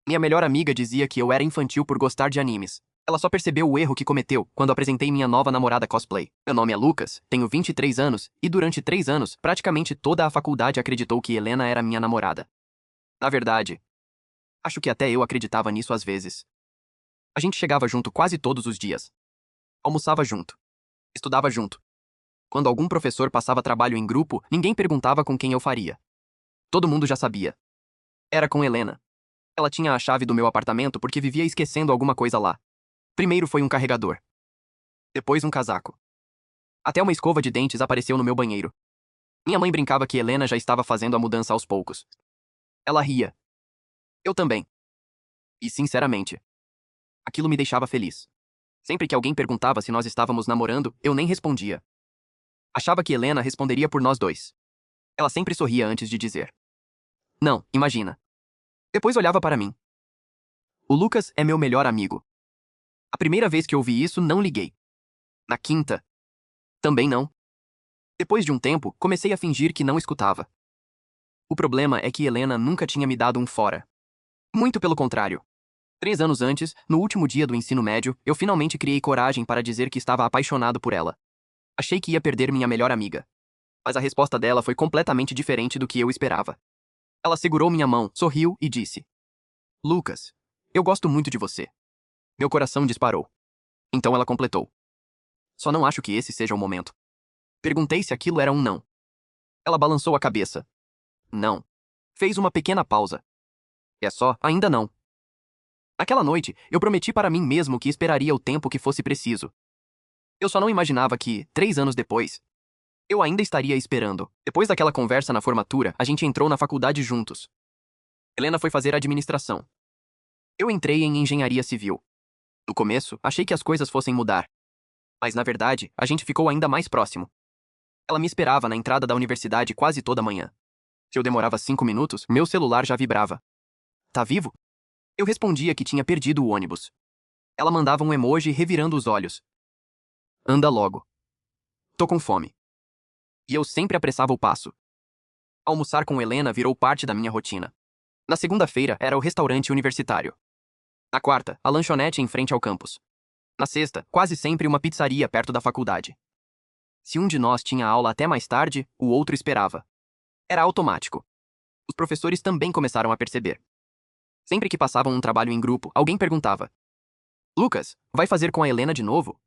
Minha melhor amiga dizia que eu era infantil por gostar de animes. Ela só percebeu o erro que cometeu quando apresentei minha nova namorada cosplay. Meu nome é Lucas, tenho 23 anos, e durante 3 anos, praticamente toda a faculdade acreditou que Helena era minha namorada. Na verdade, acho que até eu acreditava nisso às vezes. A gente chegava junto quase todos os dias. Almoçava junto. Estudava junto. Quando algum professor passava trabalho em grupo, ninguém perguntava com quem eu faria. Todo mundo já sabia. Era com Helena. Ela tinha a chave do meu apartamento porque vivia esquecendo alguma coisa lá. Primeiro foi um carregador. Depois um casaco. Até uma escova de dentes apareceu no meu banheiro. Minha mãe brincava que Helena já estava fazendo a mudança aos poucos. Ela ria. Eu também. E, sinceramente, aquilo me deixava feliz. Sempre que alguém perguntava se nós estávamos namorando, eu nem respondia. Achava que Helena responderia por nós dois. Ela sempre sorria antes de dizer. Não, imagina. Depois olhava para mim. O Lucas é meu melhor amigo. A primeira vez que ouvi isso, não liguei. Na quinta, também não. Depois de um tempo, comecei a fingir que não escutava. O problema é que Helena nunca tinha me dado um fora. Muito pelo contrário. 3 anos antes, no último dia do ensino médio, eu finalmente criei coragem para dizer que estava apaixonado por ela. Achei que ia perder minha melhor amiga. Mas a resposta dela foi completamente diferente do que eu esperava. Ela segurou minha mão, sorriu e disse: Lucas, eu gosto muito de você. Meu coração disparou. Então ela completou: Só não acho que esse seja o momento. Perguntei se aquilo era um não. Ela balançou a cabeça. Não. Fez uma pequena pausa. É só, ainda não. Naquela noite, eu prometi para mim mesmo que esperaria o tempo que fosse preciso. Eu só não imaginava que, 3 anos depois, eu ainda estaria esperando. Depois daquela conversa na formatura, a gente entrou na faculdade juntos. Helena foi fazer administração. Eu entrei em engenharia civil. No começo, achei que as coisas fossem mudar. Mas, na verdade, a gente ficou ainda mais próximo. Ela me esperava na entrada da universidade quase toda manhã. Se eu demorava 5 minutos, meu celular já vibrava. Tá vivo? Eu respondia que tinha perdido o ônibus. Ela mandava um emoji revirando os olhos. Anda logo. Tô com fome. E eu sempre apressava o passo. Almoçar com Helena virou parte da minha rotina. Na segunda-feira era o restaurante universitário. Na quarta, a lanchonete em frente ao campus. Na sexta, quase sempre uma pizzaria perto da faculdade. Se um de nós tinha aula até mais tarde, o outro esperava. Era automático. Os professores também começaram a perceber. Sempre que passavam um trabalho em grupo, alguém perguntava: Lucas, vai fazer com a Helena de novo?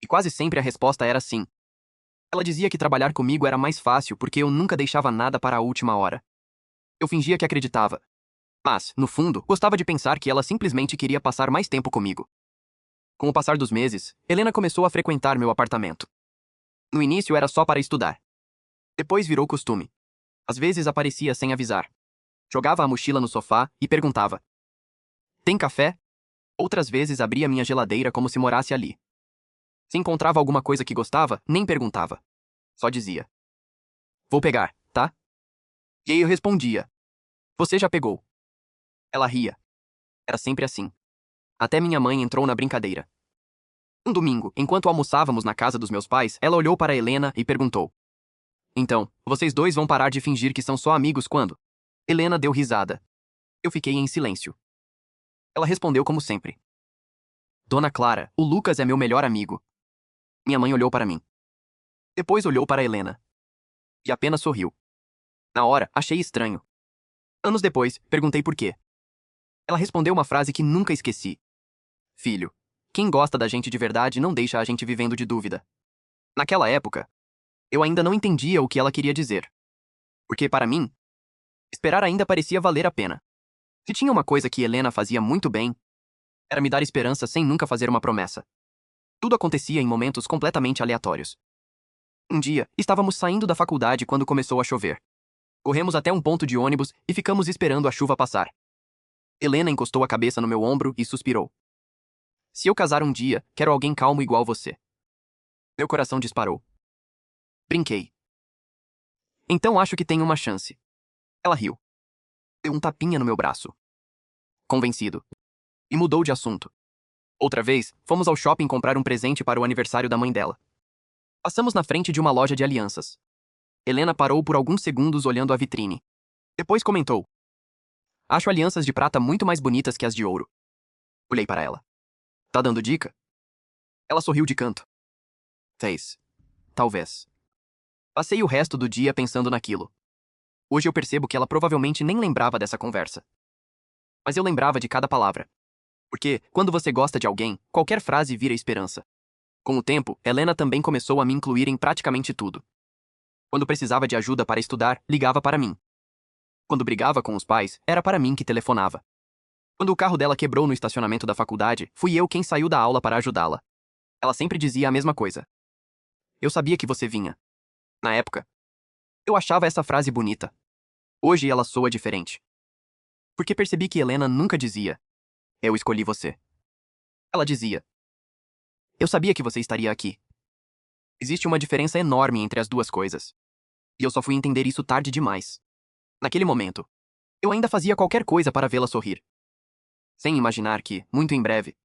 E quase sempre a resposta era sim. Ela dizia que trabalhar comigo era mais fácil porque eu nunca deixava nada para a última hora. Eu fingia que acreditava. Mas, no fundo, gostava de pensar que ela simplesmente queria passar mais tempo comigo. Com o passar dos meses, Helena começou a frequentar meu apartamento. No início era só para estudar. Depois virou costume. Às vezes aparecia sem avisar. Jogava a mochila no sofá e perguntava: Tem café? Outras vezes abria minha geladeira como se morasse ali. Se encontrava alguma coisa que gostava, nem perguntava. Só dizia: Vou pegar, tá? E aí eu respondia: Você já pegou. Ela ria. Era sempre assim. Até minha mãe entrou na brincadeira. Um domingo, enquanto almoçávamos na casa dos meus pais, ela olhou para Helena e perguntou: Então, vocês dois vão parar de fingir que são só amigos quando? Helena deu risada. Eu fiquei em silêncio. Ela respondeu como sempre: Dona Clara, o Lucas é meu melhor amigo. Minha mãe olhou para mim. Depois olhou para Helena. E apenas sorriu. Na hora, achei estranho. Anos depois, perguntei por quê. Ela respondeu uma frase que nunca esqueci: Filho, quem gosta da gente de verdade não deixa a gente vivendo de dúvida. Naquela época, eu ainda não entendia o que ela queria dizer. Porque, para mim, esperar ainda parecia valer a pena. Se tinha uma coisa que Helena fazia muito bem, era me dar esperança sem nunca fazer uma promessa. Tudo acontecia em momentos completamente aleatórios. Um dia, estávamos saindo da faculdade quando começou a chover. Corremos até um ponto de ônibus e ficamos esperando a chuva passar. Helena encostou a cabeça no meu ombro e suspirou. Se eu casar um dia, quero alguém calmo igual você. Meu coração disparou. Brinquei. Então acho que tenho uma chance. Ela riu. Deu um tapinha no meu braço. Convencido. E mudou de assunto. Outra vez, fomos ao shopping comprar um presente para o aniversário da mãe dela. Passamos na frente de uma loja de alianças. Helena parou por alguns segundos olhando a vitrine. Depois comentou: Acho alianças de prata muito mais bonitas que as de ouro. Olhei para ela. Tá dando dica? Ela sorriu de canto. Fez. Talvez. Passei o resto do dia pensando naquilo. Hoje eu percebo que ela provavelmente nem lembrava dessa conversa. Mas eu lembrava de cada palavra. Porque, quando você gosta de alguém, qualquer frase vira esperança. Com o tempo, Helena também começou a me incluir em praticamente tudo. Quando precisava de ajuda para estudar, ligava para mim. Quando brigava com os pais, era para mim que telefonava. Quando o carro dela quebrou no estacionamento da faculdade, fui eu quem saiu da aula para ajudá-la. Ela sempre dizia a mesma coisa. Eu sabia que você vinha. Na época, eu achava essa frase bonita. Hoje ela soa diferente. Porque percebi que Helena nunca dizia: eu escolhi você. Ela dizia: eu sabia que você estaria aqui. Existe uma diferença enorme entre as duas coisas. E eu só fui entender isso tarde demais. Naquele momento, eu ainda fazia qualquer coisa para vê-la sorrir. Sem imaginar que, muito em breve,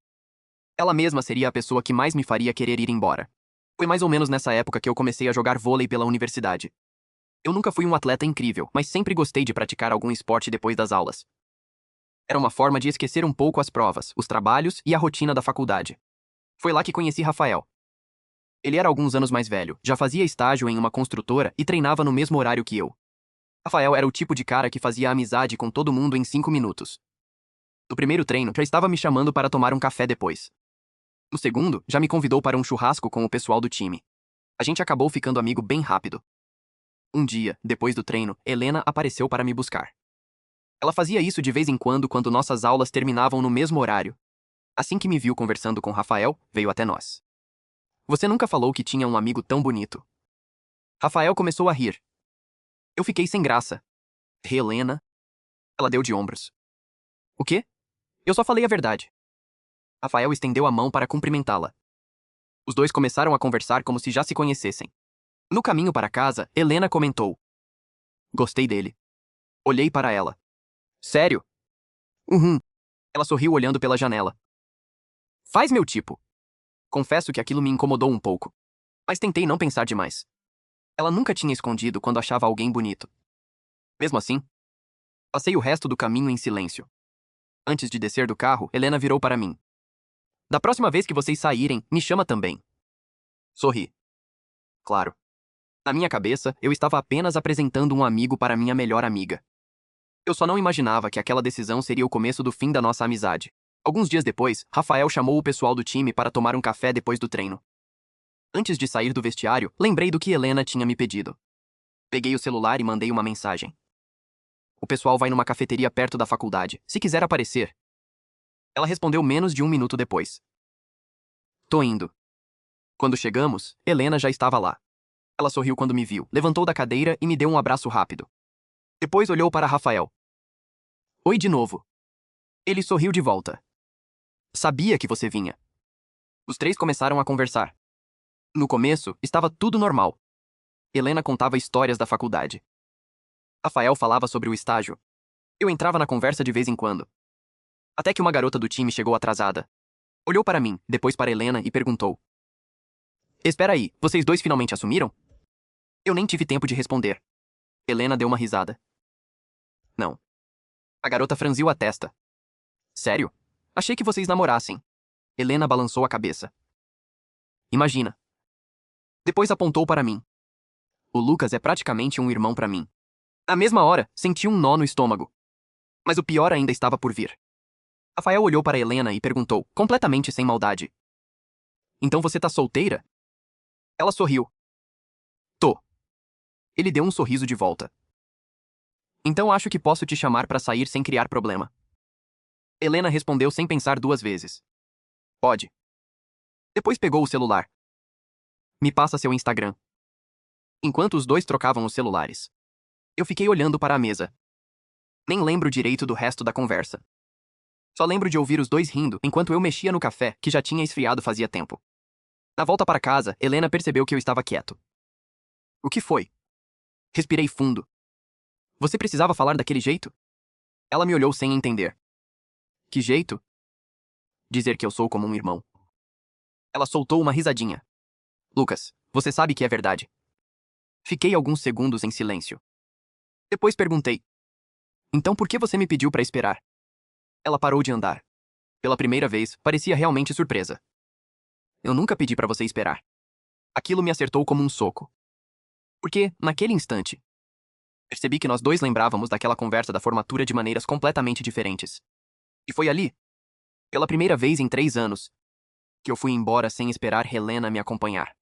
ela mesma seria a pessoa que mais me faria querer ir embora. Foi mais ou menos nessa época que eu comecei a jogar vôlei pela universidade. Eu nunca fui um atleta incrível, mas sempre gostei de praticar algum esporte depois das aulas. Era uma forma de esquecer um pouco as provas, os trabalhos e a rotina da faculdade. Foi lá que conheci Rafael. Ele era alguns anos mais velho, já fazia estágio em uma construtora e treinava no mesmo horário que eu. Rafael era o tipo de cara que fazia amizade com todo mundo em 5 minutos. No primeiro treino, já estava me chamando para tomar um café depois. No segundo, já me convidou para um churrasco com o pessoal do time. A gente acabou ficando amigo bem rápido. Um dia, depois do treino, Helena apareceu para me buscar. Ela fazia isso de vez em quando nossas aulas terminavam no mesmo horário. Assim que me viu conversando com Rafael, veio até nós. Você nunca falou que tinha um amigo tão bonito. Rafael começou a rir. Eu fiquei sem graça. Helena? Ela deu de ombros. O quê? Eu só falei a verdade. Rafael estendeu a mão para cumprimentá-la. Os dois começaram a conversar como se já se conhecessem. No caminho para casa, Helena comentou: gostei dele. Olhei para ela. Sério? Uhum. Ela sorriu olhando pela janela. Faz meu tipo. Confesso que aquilo me incomodou um pouco. Mas tentei não pensar demais. Ela nunca tinha escondido quando achava alguém bonito. Mesmo assim, passei o resto do caminho em silêncio. Antes de descer do carro, Helena virou para mim. Da próxima vez que vocês saírem, me chama também. Sorri. Claro. Na minha cabeça, eu estava apenas apresentando um amigo para minha melhor amiga. Eu só não imaginava que aquela decisão seria o começo do fim da nossa amizade. Alguns dias depois, Rafael chamou o pessoal do time para tomar um café depois do treino. Antes de sair do vestiário, lembrei do que Helena tinha me pedido. Peguei o celular e mandei uma mensagem. O pessoal vai numa cafeteria perto da faculdade. Se quiser aparecer. Ela respondeu menos de 1 minuto depois. Tô indo. Quando chegamos, Helena já estava lá. Ela sorriu quando me viu, levantou da cadeira e me deu um abraço rápido. Depois olhou para Rafael. Oi de novo. Ele sorriu de volta. Sabia que você vinha. Os três começaram a conversar. No começo, estava tudo normal. Helena contava histórias da faculdade. Rafael falava sobre o estágio. Eu entrava na conversa de vez em quando. Até que uma garota do time chegou atrasada. Olhou para mim, depois para Helena e perguntou: espera aí, vocês dois finalmente assumiram? Eu nem tive tempo de responder. Helena deu uma risada. Não. A garota franziu a testa. Sério? Achei que vocês namorassem. Helena balançou a cabeça. Imagina. Depois apontou para mim. O Lucas é praticamente um irmão para mim. Na mesma hora, senti um nó no estômago. Mas o pior ainda estava por vir. Rafael olhou para Helena e perguntou, completamente sem maldade: então você tá solteira? Ela sorriu. Tô. Ele deu um sorriso de volta. Então acho que posso te chamar para sair sem criar problema. Helena respondeu sem pensar 2 vezes. Pode. Depois pegou o celular. Me passa seu Instagram. Enquanto os dois trocavam os celulares, eu fiquei olhando para a mesa. Nem lembro direito do resto da conversa. Só lembro de ouvir os dois rindo enquanto eu mexia no café que já tinha esfriado fazia tempo. Na volta para casa, Helena percebeu que eu estava quieto. O que foi? Respirei fundo. Você precisava falar daquele jeito? Ela me olhou sem entender. Que jeito? Dizer que eu sou como um irmão. Ela soltou uma risadinha. Lucas, você sabe que é verdade. Fiquei alguns segundos em silêncio. Depois perguntei: Então por que você me pediu para esperar? Ela parou de andar. Pela primeira vez, parecia realmente surpresa. Eu nunca pedi para você esperar. Aquilo me acertou como um soco. Porque, naquele instante, percebi que nós dois lembrávamos daquela conversa da formatura de maneiras completamente diferentes. E foi ali, pela primeira vez em 3 anos, que eu fui embora sem esperar Helena me acompanhar.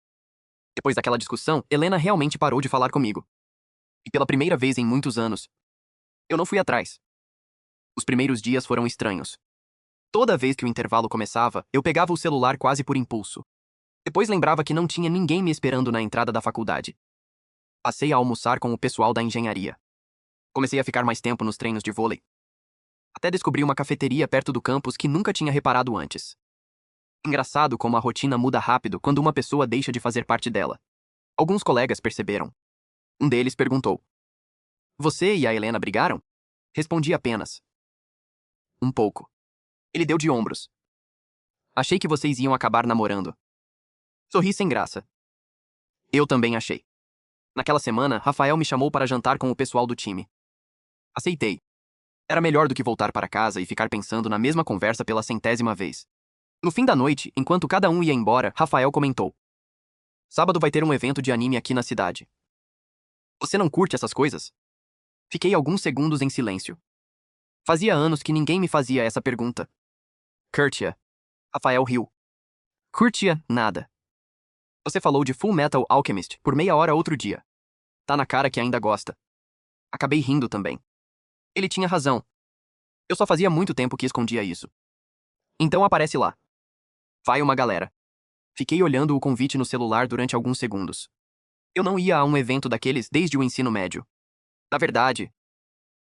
Depois daquela discussão, Helena realmente parou de falar comigo. E pela primeira vez em muitos anos, eu não fui atrás. Os primeiros dias foram estranhos. Toda vez que o intervalo começava, eu pegava o celular quase por impulso. Depois lembrava que não tinha ninguém me esperando na entrada da faculdade. Passei a almoçar com o pessoal da engenharia. Comecei a ficar mais tempo nos treinos de vôlei. Até descobri uma cafeteria perto do campus que nunca tinha reparado antes. Engraçado como a rotina muda rápido quando uma pessoa deixa de fazer parte dela. Alguns colegas perceberam. Um deles perguntou: Você e a Helena brigaram? Respondi apenas: Um pouco. Ele deu de ombros. Achei que vocês iam acabar namorando. Sorri sem graça. Eu também achei. Naquela semana, Rafael me chamou para jantar com o pessoal do time. Aceitei. Era melhor do que voltar para casa e ficar pensando na mesma conversa pela 100ª vez. No fim da noite, enquanto cada um ia embora, Rafael comentou: Sábado vai ter um evento de anime aqui na cidade. Você não curte essas coisas? Fiquei alguns segundos em silêncio. Fazia anos que ninguém me fazia essa pergunta. Curtia. Rafael riu. Curtia, nada. Você falou de Full Metal Alchemist por meia hora outro dia. Tá na cara que ainda gosta. Acabei rindo também. Ele tinha razão. Eu só fazia muito tempo que escondia isso. Então aparece lá. Vai uma galera. Fiquei olhando o convite no celular durante alguns segundos. Eu não ia a um evento daqueles desde o ensino médio. Na verdade,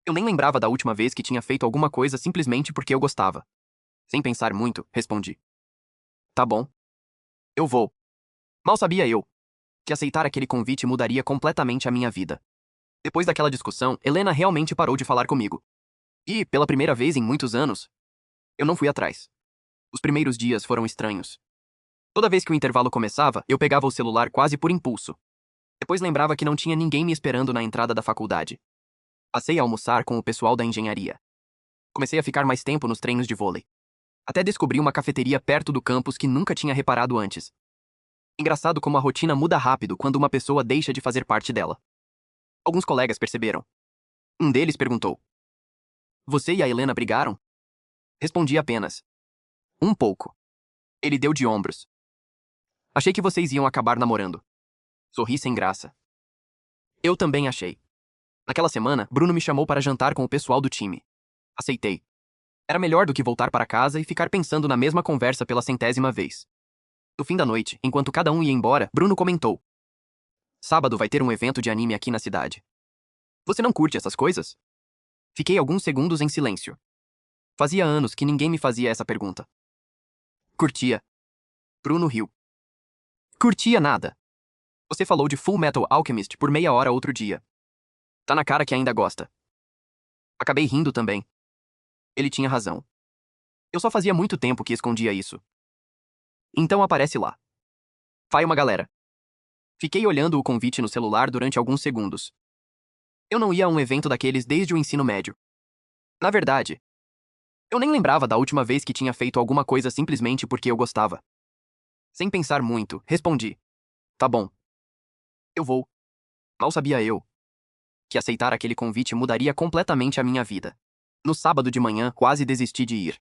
eu nem lembrava da última vez que tinha feito alguma coisa simplesmente porque eu gostava. Sem pensar muito, respondi: Tá bom. Eu vou. Mal sabia eu que aceitar aquele convite mudaria completamente a minha vida. Depois daquela discussão, Helena realmente parou de falar comigo. E, pela primeira vez em muitos anos, eu não fui atrás. Os primeiros dias foram estranhos. Toda vez que o intervalo começava, eu pegava o celular quase por impulso. Depois lembrava que não tinha ninguém me esperando na entrada da faculdade. Passei a almoçar com o pessoal da engenharia. Comecei a ficar mais tempo nos treinos de vôlei. Até descobri uma cafeteria perto do campus que nunca tinha reparado antes. Engraçado como a rotina muda rápido quando uma pessoa deixa de fazer parte dela. Alguns colegas perceberam. Um deles perguntou: Você e a Helena brigaram? Respondi apenas: Um pouco. Ele deu de ombros. Achei que vocês iam acabar namorando. Sorri sem graça. Eu também achei. Naquela semana, Bruno me chamou para jantar com o pessoal do time. Aceitei. Era melhor do que voltar para casa e ficar pensando na mesma conversa pela 100ª vez. No fim da noite, enquanto cada um ia embora, Bruno comentou: Sábado vai ter um evento de anime aqui na cidade. Você não curte essas coisas? Fiquei alguns segundos em silêncio. Fazia anos que ninguém me fazia essa pergunta. Curtia. Bruno riu. Curtia nada. Você falou de Full Metal Alchemist por meia hora outro dia. Tá na cara que ainda gosta. Acabei rindo também. Ele tinha razão. Eu só fazia muito tempo que escondia isso. Então aparece lá. Vai uma galera. Fiquei olhando o convite no celular durante alguns segundos. Eu não ia a um evento daqueles desde o ensino médio. Na verdade, eu nem lembrava da última vez que tinha feito alguma coisa simplesmente porque eu gostava. Sem pensar muito, respondi: Tá bom. Eu vou. Mal sabia eu que aceitar aquele convite mudaria completamente a minha vida. No sábado de manhã, quase desisti de ir.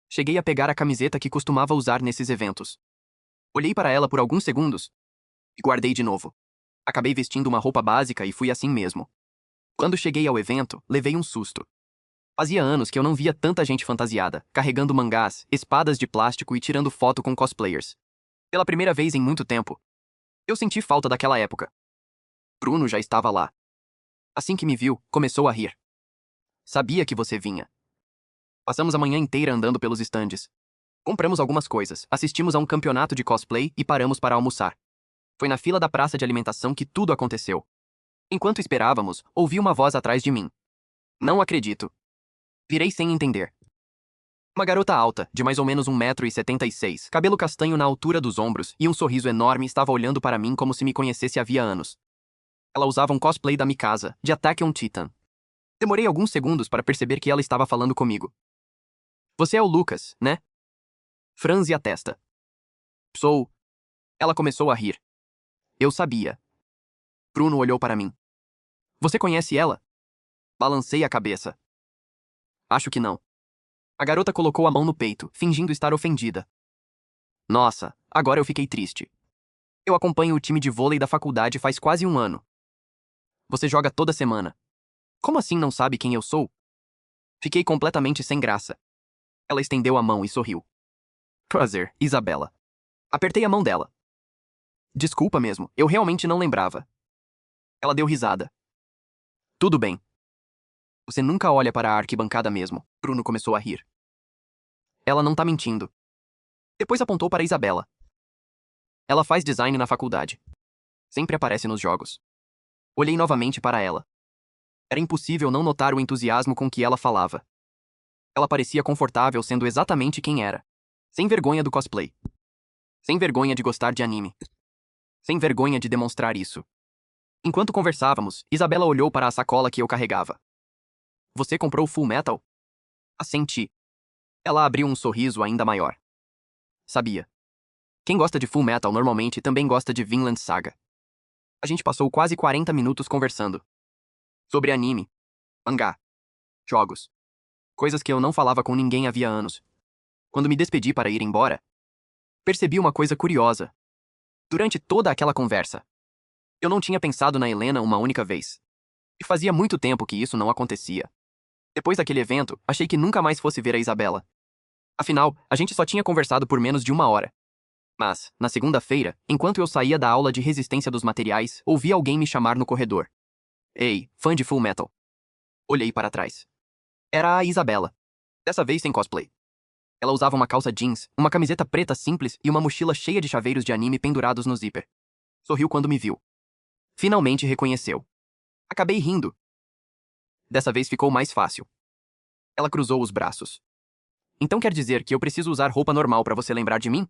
Cheguei a pegar a camiseta que costumava usar nesses eventos. Olhei para ela por alguns segundos e guardei de novo. Acabei vestindo uma roupa básica e fui assim mesmo. Quando cheguei ao evento, levei um susto. Fazia anos que eu não via tanta gente fantasiada, carregando mangás, espadas de plástico e tirando foto com cosplayers. Pela primeira vez em muito tempo, eu senti falta daquela época. Bruno já estava lá. Assim que me viu, começou a rir. Sabia que você vinha. Passamos a manhã inteira andando pelos estandes. Compramos algumas coisas, assistimos a um campeonato de cosplay e paramos para almoçar. Foi na fila da praça de alimentação que tudo aconteceu. Enquanto esperávamos, ouvi uma voz atrás de mim. Não acredito. Virei sem entender. Uma garota alta, de mais ou menos 1,76 m, cabelo castanho na altura dos ombros e um sorriso enorme estava olhando para mim como se me conhecesse havia anos. Ela usava um cosplay da Mikasa, de Attack on Titan. Demorei alguns segundos para perceber que ela estava falando comigo. Você é o Lucas, né? Franzi a testa. Sou. Ela começou a rir. Eu sabia. Bruno olhou para mim. Você conhece ela? Balancei a cabeça. Acho que não. A garota colocou a mão no peito, fingindo estar ofendida. Nossa, agora eu fiquei triste. Eu acompanho o time de vôlei da faculdade faz quase um ano. Você joga toda semana. Como assim não sabe quem eu sou? Fiquei completamente sem graça. Ela estendeu a mão e sorriu. Prazer, Isabela. Apertei a mão dela. Desculpa mesmo, eu realmente não lembrava. Ela deu risada. Tudo bem. Você nunca olha para a arquibancada mesmo. Bruno começou a rir. Ela não tá mentindo. Depois apontou para Isabela. Ela faz design na faculdade. Sempre aparece nos jogos. Olhei novamente para ela. Era impossível não notar o entusiasmo com que ela falava. Ela parecia confortável sendo exatamente quem era. Sem vergonha do cosplay. Sem vergonha de gostar de anime. Sem vergonha de demonstrar isso. Enquanto conversávamos, Isabela olhou para a sacola que eu carregava. Você comprou Full Metal? Assenti. Ela abriu um sorriso ainda maior. Sabia. Quem gosta de Full Metal normalmente também gosta de Vinland Saga. A gente passou quase 40 minutos conversando. Sobre anime, mangá, jogos. Coisas que eu não falava com ninguém havia anos. Quando me despedi para ir embora, percebi uma coisa curiosa. Durante toda aquela conversa, eu não tinha pensado na Helena uma única vez. E fazia muito tempo que isso não acontecia. Depois daquele evento, achei que nunca mais fosse ver a Isabela. Afinal, a gente só tinha conversado por menos de uma hora. Mas, na segunda-feira, enquanto eu saía da aula de resistência dos materiais, ouvi alguém me chamar no corredor. Ei, fã de Full Metal. Olhei para trás. Era a Isabela. Dessa vez sem cosplay. Ela usava uma calça jeans, uma camiseta preta simples e uma mochila cheia de chaveiros de anime pendurados no zíper. Sorriu quando me viu. Finalmente reconheceu. Acabei rindo. Dessa vez ficou mais fácil. Ela cruzou os braços. Então quer dizer que eu preciso usar roupa normal para você lembrar de mim?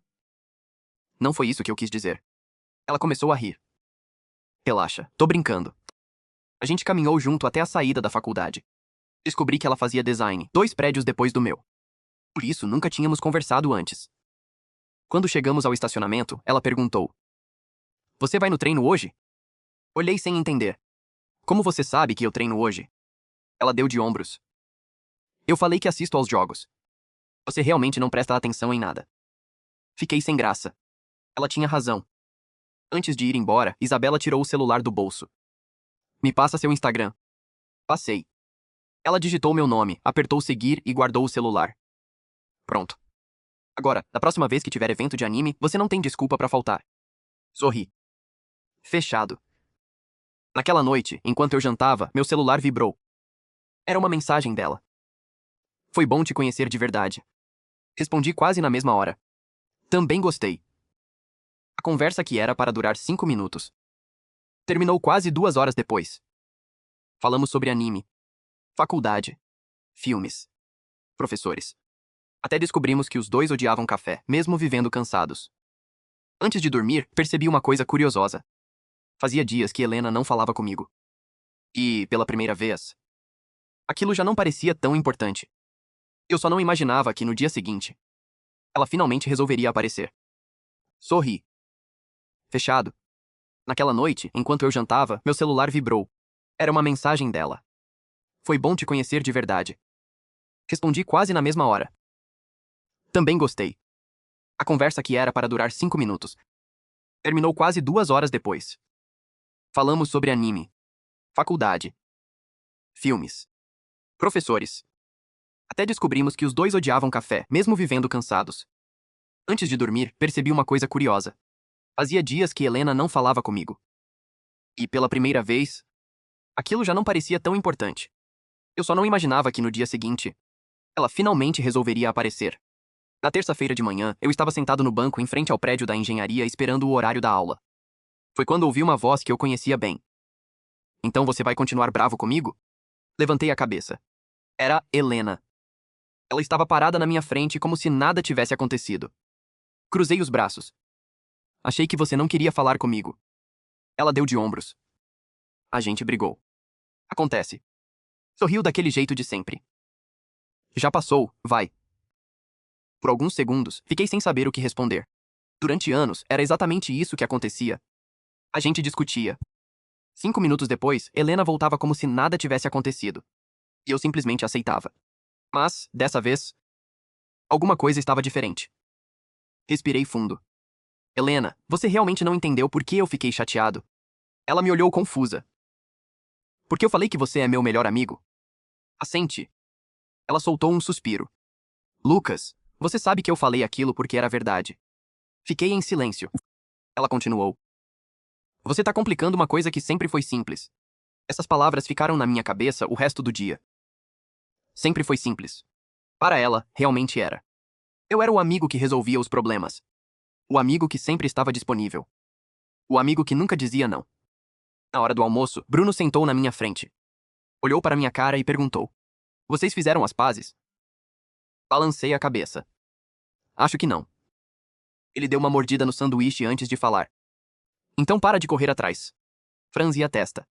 Não foi isso que eu quis dizer. Ela começou a rir. Relaxa, tô brincando. A gente caminhou junto até a saída da faculdade. Descobri que ela fazia design, 2 prédios depois do meu. Por isso, nunca tínhamos conversado antes. Quando chegamos ao estacionamento, ela perguntou. Você vai no treino hoje? Olhei sem entender. Como você sabe que eu treino hoje? Ela deu de ombros. Eu falei que assisto aos jogos. Você realmente não presta atenção em nada. Fiquei sem graça. Ela tinha razão. Antes de ir embora, Isabela tirou o celular do bolso. Me passa seu Instagram. Passei. Ela digitou meu nome, apertou seguir e guardou o celular. Pronto. Agora, da próxima vez que tiver evento de anime, você não tem desculpa pra faltar. Sorri. Fechado. Naquela noite, enquanto eu jantava, meu celular vibrou. Era uma mensagem dela. Foi bom te conhecer de verdade. Respondi quase na mesma hora. Também gostei. A conversa que era para durar 5 minutos. Terminou quase 2 horas depois. Falamos sobre anime, faculdade, filmes, professores. Até descobrimos que os dois odiavam café, mesmo vivendo cansados. Antes de dormir, percebi uma coisa curiosa. Fazia dias que Helena não falava comigo. E, pela primeira vez, aquilo já não parecia tão importante. Eu só não imaginava que no dia seguinte, ela finalmente resolveria aparecer. Sorri. Fechado. Naquela noite, enquanto eu jantava, meu celular vibrou. Era uma mensagem dela. Foi bom te conhecer de verdade. Respondi quase na mesma hora. Também gostei. A conversa que era para durar 5 minutos. Terminou quase 2 horas depois. Falamos sobre anime, faculdade, filmes, professores. Até descobrimos que os dois odiavam café, mesmo vivendo cansados. Antes de dormir, percebi uma coisa curiosa. Fazia dias que Helena não falava comigo. E, pela primeira vez, aquilo já não parecia tão importante. Eu só não imaginava que no dia seguinte, ela finalmente resolveria aparecer. Na terça-feira de manhã, eu estava sentado no banco em frente ao prédio da engenharia esperando o horário da aula. Foi quando ouvi uma voz que eu conhecia bem. Então você vai continuar bravo comigo? Levantei a cabeça. Era Helena. Ela estava parada na minha frente como se nada tivesse acontecido. Cruzei os braços. Achei que você não queria falar comigo. Ela deu de ombros. A gente brigou. Acontece. Sorriu daquele jeito de sempre. Já passou, vai. Por alguns segundos, fiquei sem saber o que responder. Durante anos, era exatamente isso que acontecia. A gente discutia. 5 minutos depois, Helena voltava como se nada tivesse acontecido. E eu simplesmente aceitava. Mas, dessa vez, alguma coisa estava diferente. Respirei fundo. Helena, você realmente não entendeu por que eu fiquei chateado? Ela me olhou confusa. Porque eu falei que você é meu melhor amigo? Assente. Ela soltou um suspiro. Lucas, você sabe que eu falei aquilo porque era verdade. Fiquei em silêncio. Ela continuou. Você tá complicando uma coisa que sempre foi simples. Essas palavras ficaram na minha cabeça o resto do dia. Sempre foi simples. Para ela, realmente era. Eu era o amigo que resolvia os problemas. O amigo que sempre estava disponível. O amigo que nunca dizia não. Na hora do almoço, Bruno sentou na minha frente. Olhou para minha cara e perguntou: Vocês fizeram as pazes? Balancei a cabeça. Acho que não. Ele deu uma mordida no sanduíche antes de falar. Então para de correr atrás. Franzi a testa.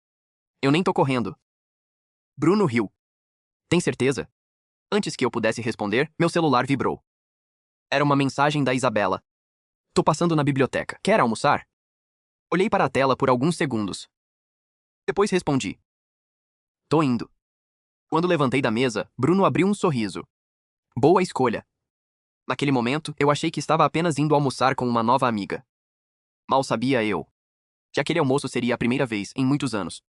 Eu nem tô correndo. Bruno riu. Tem certeza? Antes que eu pudesse responder, meu celular vibrou. Era uma mensagem da Isabela. Tô passando na biblioteca. Quer almoçar? Olhei para a tela por alguns segundos. Depois respondi. Tô indo. Quando levantei da mesa, Bruno abriu um sorriso. Boa escolha. Naquele momento, eu achei que estava apenas indo almoçar com uma nova amiga. Mal sabia eu que aquele almoço seria a primeira vez em muitos anos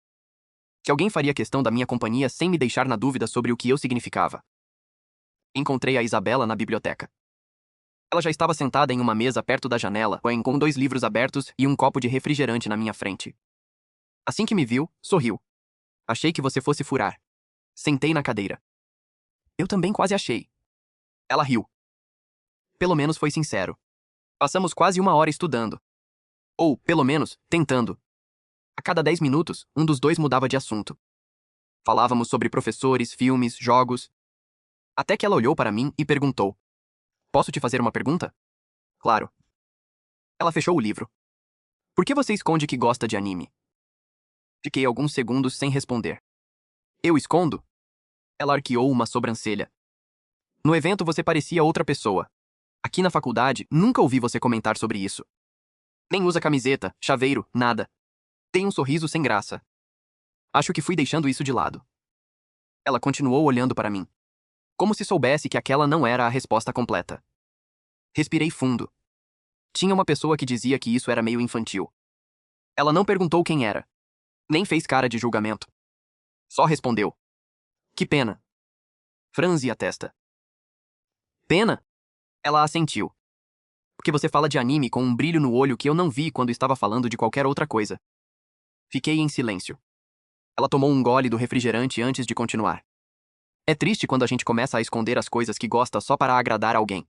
que alguém faria questão da minha companhia sem me deixar na dúvida sobre o que eu significava. Encontrei a Isabela na biblioteca. Ela já estava sentada em uma mesa perto da janela, com 2 livros abertos e um copo de refrigerante na minha frente. Assim que me viu, sorriu. Achei que você fosse furar. Sentei na cadeira. Eu também quase achei. Ela riu. Pelo menos foi sincero. Passamos quase 1 hora estudando. Ou, pelo menos, tentando. A cada 10 minutos, um dos dois mudava de assunto. Falávamos sobre professores, filmes, jogos. Até que ela olhou para mim e perguntou: Posso te fazer uma pergunta? Claro. Ela fechou o livro. Por que você esconde que gosta de anime? Fiquei alguns segundos sem responder. Eu escondo? Ela arqueou uma sobrancelha. No evento você parecia outra pessoa. Aqui na faculdade, nunca ouvi você comentar sobre isso. Nem usa camiseta, chaveiro, nada. Tem um sorriso sem graça. Acho que fui deixando isso de lado. Ela continuou olhando para mim. Como se soubesse que aquela não era a resposta completa. Respirei fundo. Tinha uma pessoa que dizia que isso era meio infantil. Ela não perguntou quem era. Nem fez cara de julgamento. Só respondeu. Que pena. Franzi a testa. Pena? Ela assentiu. Porque você fala de anime com um brilho no olho que eu não vi quando estava falando de qualquer outra coisa. Fiquei em silêncio. Ela tomou um gole do refrigerante antes de continuar. É triste quando a gente começa a esconder as coisas que gosta só para agradar alguém.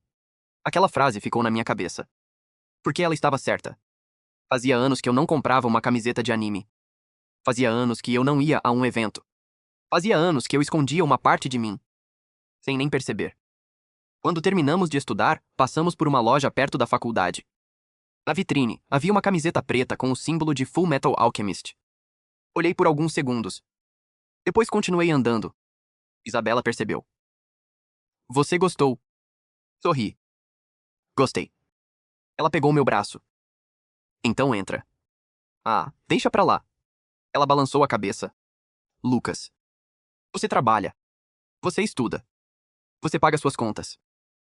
Aquela frase ficou na minha cabeça. Porque ela estava certa. Fazia anos que eu não comprava uma camiseta de anime. Fazia anos que eu não ia a um evento. Fazia anos que eu escondia uma parte de mim. Sem nem perceber. Quando terminamos de estudar, passamos por uma loja perto da faculdade. Na vitrine, havia uma camiseta preta com o símbolo de Full Metal Alchemist. Olhei por alguns segundos. Depois continuei andando. Isabela percebeu. Você gostou. Sorri. Gostei. Ela pegou meu braço. Então entra. Ah, deixa pra lá. Ela balançou a cabeça. Lucas. Você trabalha. Você estuda. Você paga suas contas.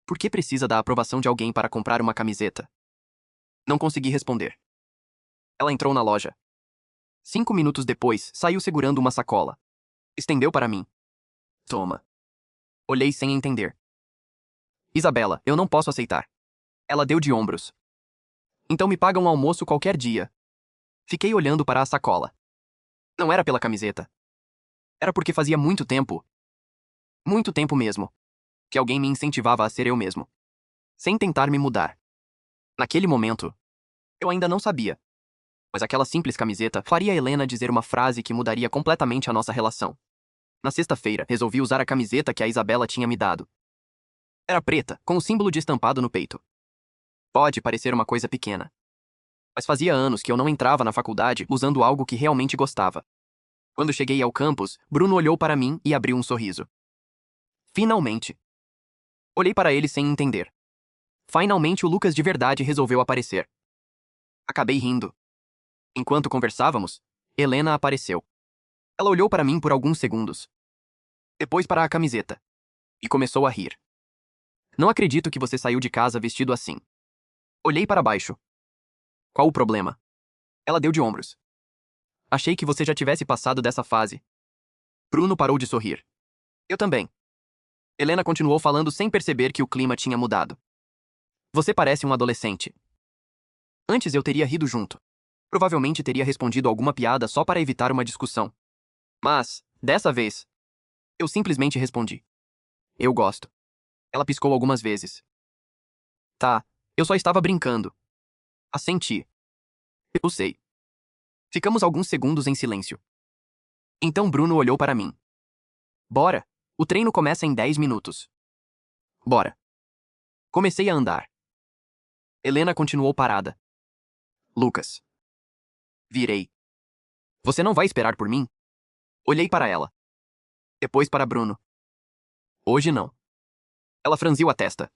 Por que precisa da aprovação de alguém para comprar uma camiseta? Não consegui responder. Ela entrou na loja. 5 minutos depois, saiu segurando uma sacola. Estendeu para mim. Toma. Olhei sem entender. Isabela, eu não posso aceitar. Ela deu de ombros. Então me paga um almoço qualquer dia. Fiquei olhando para a sacola. Não era pela camiseta. Era porque fazia muito tempo mesmo, que alguém me incentivava a ser eu mesmo. Sem tentar me mudar. Naquele momento, eu ainda não sabia. Mas aquela simples camiseta faria Helena dizer uma frase que mudaria completamente a nossa relação. Na sexta-feira, resolvi usar a camiseta que a Isabela tinha me dado. Era preta, com o símbolo de estampado no peito. Pode parecer uma coisa pequena. Mas fazia anos que eu não entrava na faculdade usando algo que realmente gostava. Quando cheguei ao campus, Bruno olhou para mim e abriu um sorriso. Finalmente. Olhei para ele sem entender. Finalmente o Lucas de verdade resolveu aparecer. Acabei rindo. Enquanto conversávamos, Helena apareceu. Ela olhou para mim por alguns segundos. Depois para a camiseta. E começou a rir. Não acredito que você saiu de casa vestido assim. Olhei para baixo. Qual o problema? Ela deu de ombros. Achei que você já tivesse passado dessa fase. Bruno parou de sorrir. Eu também. Helena continuou falando sem perceber que o clima tinha mudado. Você parece um adolescente. Antes eu teria rido junto. Provavelmente teria respondido alguma piada só para evitar uma discussão. Mas, dessa vez, eu simplesmente respondi. Eu gosto. Ela piscou algumas vezes. Tá, eu só estava brincando. Assenti. Eu sei. Ficamos alguns segundos em silêncio. Então Bruno olhou para mim. Bora, o treino começa em 10 minutos. Bora. Comecei a andar. Helena continuou parada. Lucas. Virei. Você não vai esperar por mim? Olhei para ela. Depois para Bruno. Hoje não. Ela franziu a testa.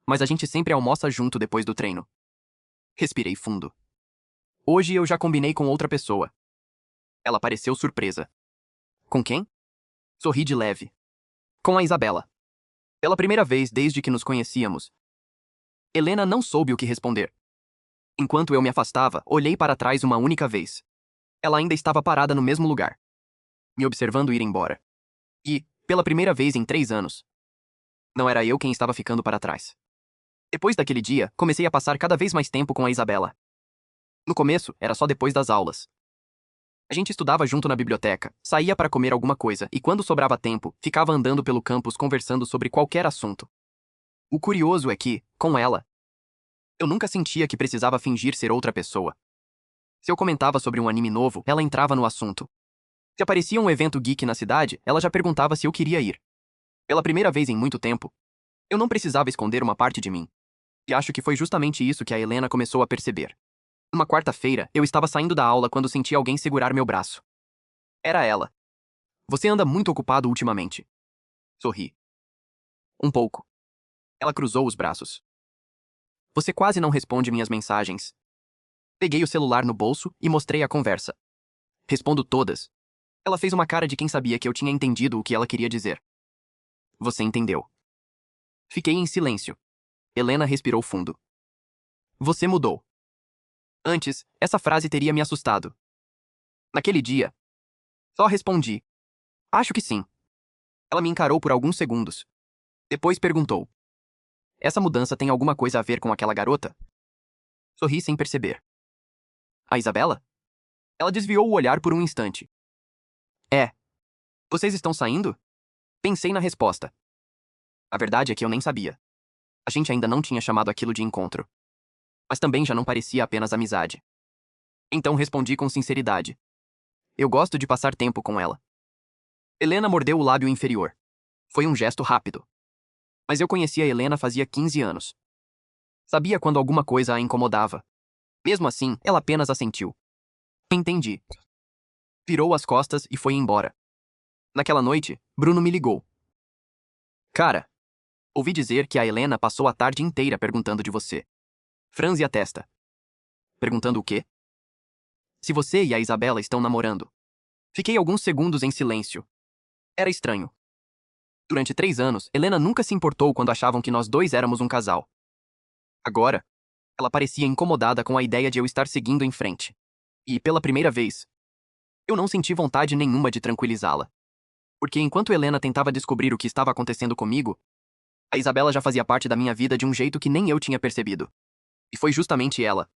Mas a gente sempre almoça junto depois do treino. Respirei fundo. Hoje eu já combinei com outra pessoa. Ela pareceu surpresa. Com quem? Sorri de leve. Com a Isabela. Pela primeira vez desde que nos conhecíamos. Helena não soube o que responder. Enquanto eu me afastava, olhei para trás uma única vez. Ela ainda estava parada no mesmo lugar, me observando ir embora. E, pela primeira vez em 3 anos, não era eu quem estava ficando para trás. Depois daquele dia, comecei a passar cada vez mais tempo com a Isabela. No começo, era só depois das aulas. A gente estudava junto na biblioteca, saía para comer alguma coisa e, quando sobrava tempo, ficava andando pelo campus conversando sobre qualquer assunto. O curioso é que, com ela, eu nunca sentia que precisava fingir ser outra pessoa. Se eu comentava sobre um anime novo, ela entrava no assunto. Se aparecia um evento geek na cidade, ela já perguntava se eu queria ir. Pela primeira vez em muito tempo, eu não precisava esconder uma parte de mim. E acho que foi justamente isso que a Helena começou a perceber. Uma quarta-feira, eu estava saindo da aula quando senti alguém segurar meu braço. Era ela. Você anda muito ocupado ultimamente. Sorri. Um pouco. Ela cruzou os braços. Você quase não responde minhas mensagens. Peguei o celular no bolso e mostrei a conversa. Respondo todas. Ela fez uma cara de quem sabia que eu tinha entendido o que ela queria dizer. Você entendeu. Fiquei em silêncio. Helena respirou fundo. Você mudou. Antes, essa frase teria me assustado. Naquele dia, só respondi. Acho que sim. Ela me encarou por alguns segundos. Depois perguntou. Essa mudança tem alguma coisa a ver com aquela garota? Sorri sem perceber. A Isabela? Ela desviou o olhar por um instante. É. Vocês estão saindo? Pensei na resposta. A verdade é que eu nem sabia. A gente ainda não tinha chamado aquilo de encontro. Mas também já não parecia apenas amizade. Então respondi com sinceridade. Eu gosto de passar tempo com ela. Helena mordeu o lábio inferior. Foi um gesto rápido. Mas eu conhecia Helena fazia 15 anos. Sabia quando alguma coisa a incomodava. Mesmo assim, ela apenas assentiu. Entendi. Virou as costas e foi embora. Naquela noite, Bruno me ligou. Cara, ouvi dizer que a Helena passou a tarde inteira perguntando de você. Franze a testa. Perguntando o quê? Se você e a Isabela estão namorando. Fiquei alguns segundos em silêncio. Era estranho. Durante 3 anos, Helena nunca se importou quando achavam que nós dois éramos um casal. Agora, ela parecia incomodada com a ideia de eu estar seguindo em frente. E, pela primeira vez, eu não senti vontade nenhuma de tranquilizá-la. Porque enquanto Helena tentava descobrir o que estava acontecendo comigo, a Isabela já fazia parte da minha vida de um jeito que nem eu tinha percebido. E foi justamente ela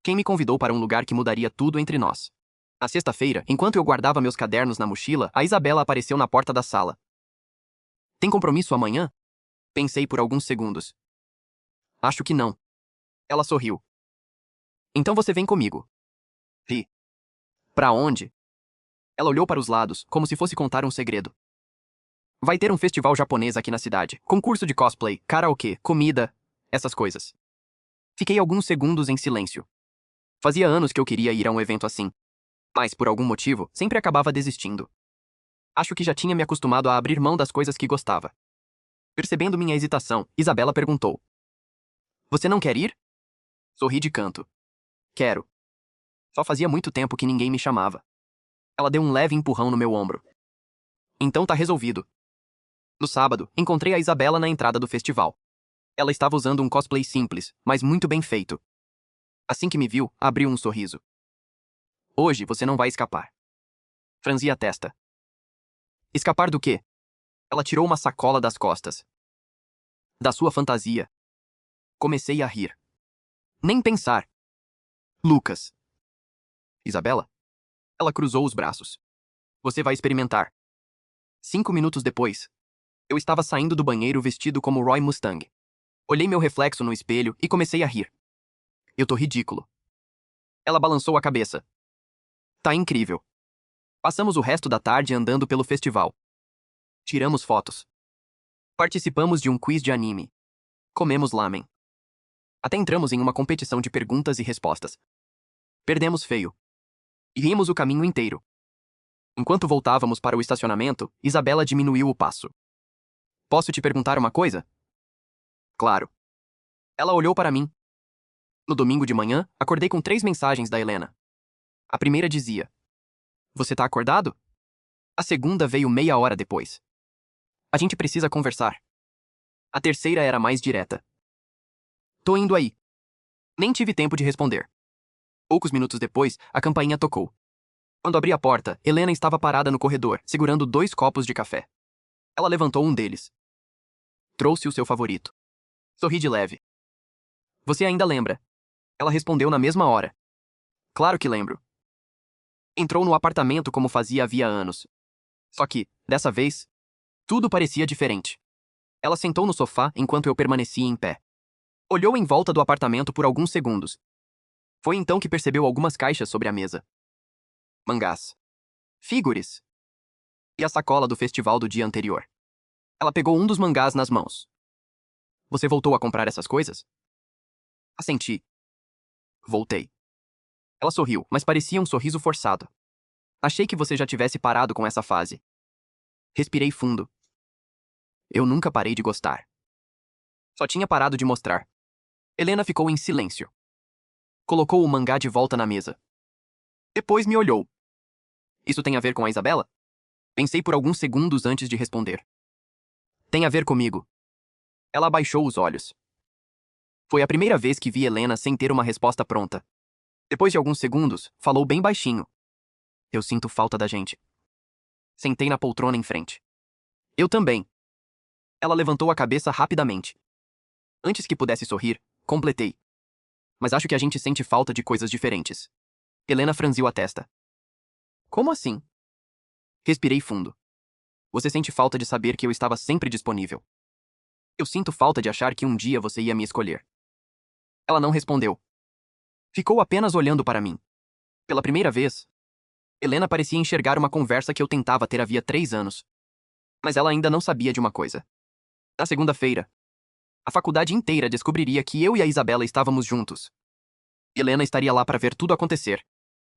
quem me convidou para um lugar que mudaria tudo entre nós. Na sexta-feira, enquanto eu guardava meus cadernos na mochila, a Isabela apareceu na porta da sala. Tem compromisso amanhã? Pensei por alguns segundos. Acho que não. Ela sorriu. Então você vem comigo. Ri. Pra onde? Ela olhou para os lados, como se fosse contar um segredo. Vai ter um festival japonês aqui na cidade. Concurso de cosplay, karaokê, comida, essas coisas. Fiquei alguns segundos em silêncio. Fazia anos que eu queria ir a um evento assim. Mas, por algum motivo, sempre acabava desistindo. Acho que já tinha me acostumado a abrir mão das coisas que gostava. Percebendo minha hesitação, Isabela perguntou: Você não quer ir? Sorri de canto. Quero. Só fazia muito tempo que ninguém me chamava. Ela deu um leve empurrão no meu ombro. Então tá resolvido. No sábado, encontrei a Isabela na entrada do festival. Ela estava usando um cosplay simples, mas muito bem feito. Assim que me viu, abriu um sorriso. Hoje você não vai escapar. Franzi a testa. Escapar do quê? Ela tirou uma sacola das costas. Da sua fantasia. Comecei a rir. Nem pensar. Lucas. Isabela? Ela cruzou os braços. Você vai experimentar. 5 minutos depois, eu estava saindo do banheiro vestido como Roy Mustang. Olhei meu reflexo no espelho e comecei a rir. Eu tô ridículo. Ela balançou a cabeça. Tá incrível. Passamos o resto da tarde andando pelo festival. Tiramos fotos. Participamos de um quiz de anime. Comemos lamen. Até entramos em uma competição de perguntas e respostas. Perdemos feio. E rimos o caminho inteiro. Enquanto voltávamos para o estacionamento, Isabela diminuiu o passo. Posso te perguntar uma coisa? Claro. Ela olhou para mim. No domingo de manhã, acordei com 3 mensagens da Helena. A primeira dizia: Você tá acordado? A segunda veio meia hora depois. A gente precisa conversar. A terceira era mais direta. Tô indo aí. Nem tive tempo de responder. Poucos minutos depois, a campainha tocou. Quando abri a porta, Helena estava parada no corredor, segurando 2 copos de café. Ela levantou um deles. Trouxe o seu favorito. Sorri de leve. Você ainda lembra? Ela respondeu na mesma hora. Claro que lembro. Entrou no apartamento como fazia havia anos. Só que, dessa vez, tudo parecia diferente. Ela sentou no sofá enquanto eu permanecia em pé. Olhou em volta do apartamento por alguns segundos. Foi então que percebeu algumas caixas sobre a mesa. Mangás. Figures. E a sacola do festival do dia anterior. Ela pegou um dos mangás nas mãos. Você voltou a comprar essas coisas? Assenti. Voltei. Ela sorriu, mas parecia um sorriso forçado. Achei que você já tivesse parado com essa fase. Respirei fundo. Eu nunca parei de gostar. Só tinha parado de mostrar. Helena ficou em silêncio. Colocou o mangá de volta na mesa. Depois me olhou. Isso tem a ver com a Isabela? Pensei por alguns segundos antes de responder. Tem a ver comigo. Ela abaixou os olhos. Foi a primeira vez que vi Helena sem ter uma resposta pronta. Depois de alguns segundos, falou bem baixinho. Eu sinto falta da gente. Sentei na poltrona em frente. Eu também. Ela levantou a cabeça rapidamente. Antes que pudesse sorrir, completei. Mas acho que a gente sente falta de coisas diferentes. Helena franziu a testa. Como assim? Respirei fundo. Você sente falta de saber que eu estava sempre disponível. Eu sinto falta de achar que um dia você ia me escolher. Ela não respondeu. Ficou apenas olhando para mim. Pela primeira vez, Helena parecia enxergar uma conversa que eu tentava ter havia 3 anos. Mas ela ainda não sabia de uma coisa. Na segunda-feira, a faculdade inteira descobriria que eu e a Isabela estávamos juntos. Helena estaria lá para ver tudo acontecer.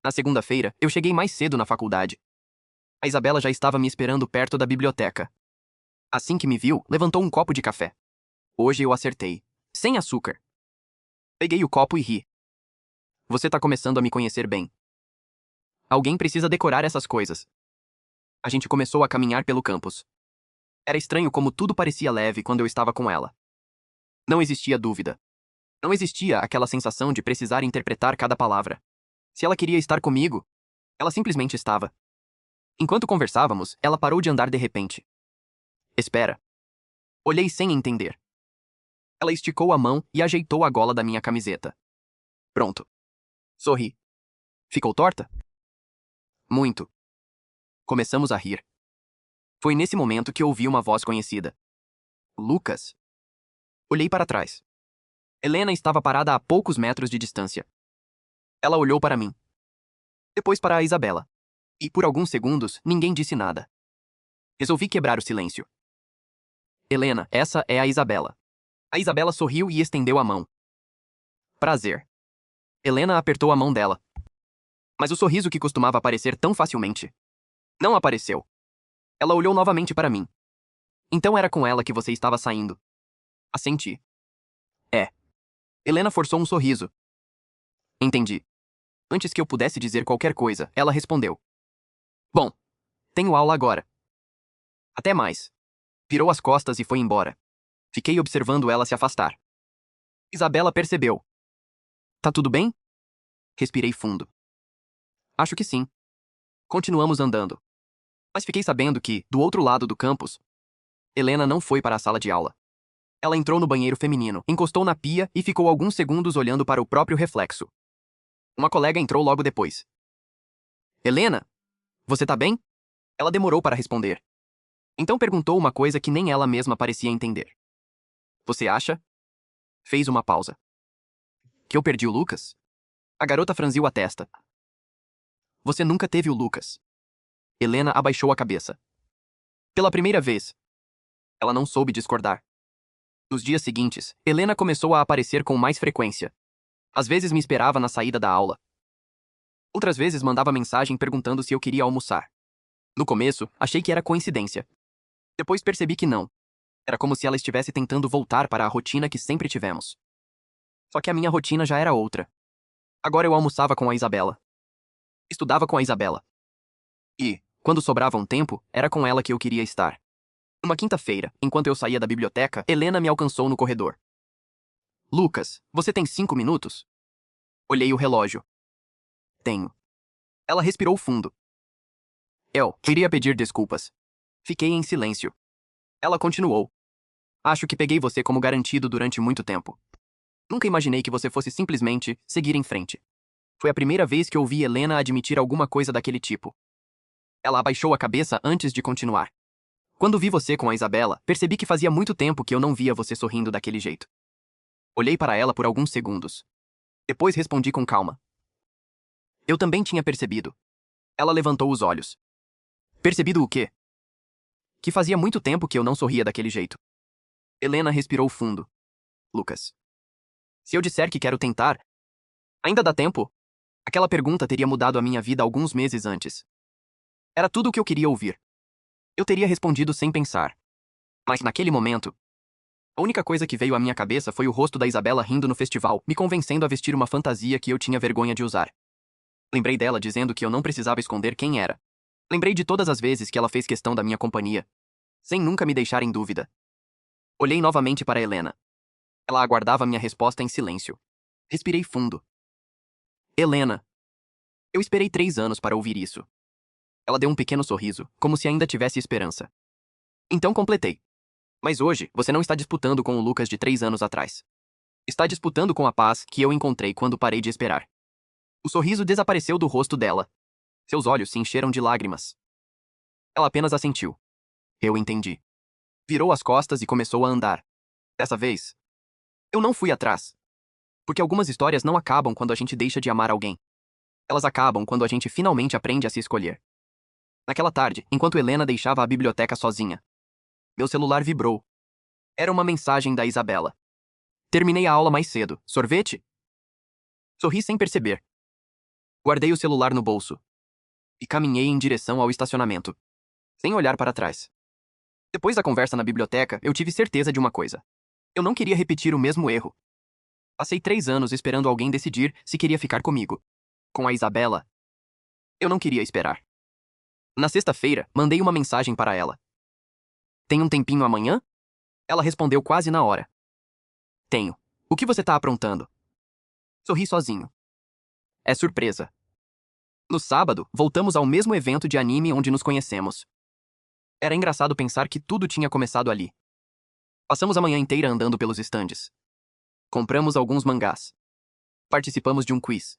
Na segunda-feira, eu cheguei mais cedo na faculdade. A Isabela já estava me esperando perto da biblioteca. Assim que me viu, levantou um copo de café. Hoje eu acertei. Sem açúcar. Peguei o copo e ri. Você tá começando a me conhecer bem. Alguém precisa decorar essas coisas. A gente começou a caminhar pelo campus. Era estranho como tudo parecia leve quando eu estava com ela. Não existia dúvida. Não existia aquela sensação de precisar interpretar cada palavra. Se ela queria estar comigo, ela simplesmente estava. Enquanto conversávamos, ela parou de andar de repente. Espera. Olhei sem entender. Ela esticou a mão e ajeitou a gola da minha camiseta. Pronto. Sorri. Ficou torta? Muito. Começamos a rir. Foi nesse momento que ouvi uma voz conhecida. Lucas. Olhei para trás. Helena estava parada a poucos metros de distância. Ela olhou para mim. Depois para a Isabela. E por alguns segundos, ninguém disse nada. Resolvi quebrar o silêncio. Helena, essa é a Isabela. A Isabela sorriu e estendeu a mão. Prazer. Helena apertou a mão dela. Mas o sorriso que costumava aparecer tão facilmente não apareceu. Ela olhou novamente para mim. Então era com ela que você estava saindo. Assenti. É. Helena forçou um sorriso. Entendi. Antes que eu pudesse dizer qualquer coisa, ela respondeu. Bom, tenho aula agora. Até mais. Virou as costas e foi embora. Fiquei observando ela se afastar. Isabela percebeu. Tá tudo bem? Respirei fundo. Acho que sim. Continuamos andando. Mas fiquei sabendo que, do outro lado do campus, Helena não foi para a sala de aula. Ela entrou no banheiro feminino, encostou na pia e ficou alguns segundos olhando para o próprio reflexo. Uma colega entrou logo depois. Helena, você tá bem? Ela demorou para responder. Então perguntou uma coisa que nem ela mesma parecia entender. Você acha? Fez uma pausa. Que eu perdi o Lucas? A garota franziu a testa. Você nunca teve o Lucas. Helena abaixou a cabeça. Pela primeira vez. Ela não soube discordar. Nos dias seguintes, Helena começou a aparecer com mais frequência. Às vezes me esperava na saída da aula. Outras vezes mandava mensagem perguntando se eu queria almoçar. No começo, achei que era coincidência. Depois percebi que não. Era como se ela estivesse tentando voltar para a rotina que sempre tivemos. Só que a minha rotina já era outra. Agora eu almoçava com a Isabela. Estudava com a Isabela. E, quando sobrava um tempo, era com ela que eu queria estar. Uma quinta-feira, enquanto eu saía da biblioteca, Helena me alcançou no corredor. Lucas, você tem 5 minutos? Olhei o relógio. Tenho. Ela respirou fundo. Eu queria pedir desculpas. Fiquei em silêncio. Ela continuou. Acho que peguei você como garantido durante muito tempo. Nunca imaginei que você fosse simplesmente seguir em frente. Foi a primeira vez que ouvi Helena admitir alguma coisa daquele tipo. Ela abaixou a cabeça antes de continuar. Quando vi você com a Isabela, percebi que fazia muito tempo que eu não via você sorrindo daquele jeito. Olhei para ela por alguns segundos. Depois respondi com calma. Eu também tinha percebido. Ela levantou os olhos. Percebido o quê? Que fazia muito tempo que eu não sorria daquele jeito. Helena respirou fundo. Lucas. Se eu disser que quero tentar, ainda dá tempo? Aquela pergunta teria mudado a minha vida alguns meses antes. Era tudo o que eu queria ouvir. Eu teria respondido sem pensar. Mas naquele momento, a única coisa que veio à minha cabeça foi o rosto da Isabela rindo no festival, me convencendo a vestir uma fantasia que eu tinha vergonha de usar. Lembrei dela dizendo que eu não precisava esconder quem era. Lembrei de todas as vezes que ela fez questão da minha companhia, sem nunca me deixar em dúvida. Olhei novamente para Helena. Ela aguardava minha resposta em silêncio. Respirei fundo. Helena. Eu esperei 3 anos para ouvir isso. Ela deu um pequeno sorriso, como se ainda tivesse esperança. Então completei. Mas hoje, você não está disputando com o Lucas de 3 anos atrás. Está disputando com a paz que eu encontrei quando parei de esperar. O sorriso desapareceu do rosto dela. Seus olhos se encheram de lágrimas. Ela apenas assentiu. Eu entendi. Virou as costas e começou a andar. Dessa vez, eu não fui atrás. Porque algumas histórias não acabam quando a gente deixa de amar alguém. Elas acabam quando a gente finalmente aprende a se escolher. Naquela tarde, enquanto Helena deixava a biblioteca sozinha, meu celular vibrou. Era uma mensagem da Isabela. Terminei a aula mais cedo. Sorvete? Sorri sem perceber. Guardei o celular no bolso. E caminhei em direção ao estacionamento, sem olhar para trás. Depois da conversa na biblioteca, eu tive certeza de uma coisa. Eu não queria repetir o mesmo erro. Passei 3 anos esperando alguém decidir se queria ficar comigo. Com a Isabela, eu não queria esperar. Na sexta-feira, mandei uma mensagem para ela. Tem um tempinho amanhã? Ela respondeu quase na hora. Tenho. O que você tá aprontando? Sorri sozinho. É surpresa. No sábado, voltamos ao mesmo evento de anime onde nos conhecemos. Era engraçado pensar que tudo tinha começado ali. Passamos a manhã inteira andando pelos estandes. Compramos alguns mangás. Participamos de um quiz.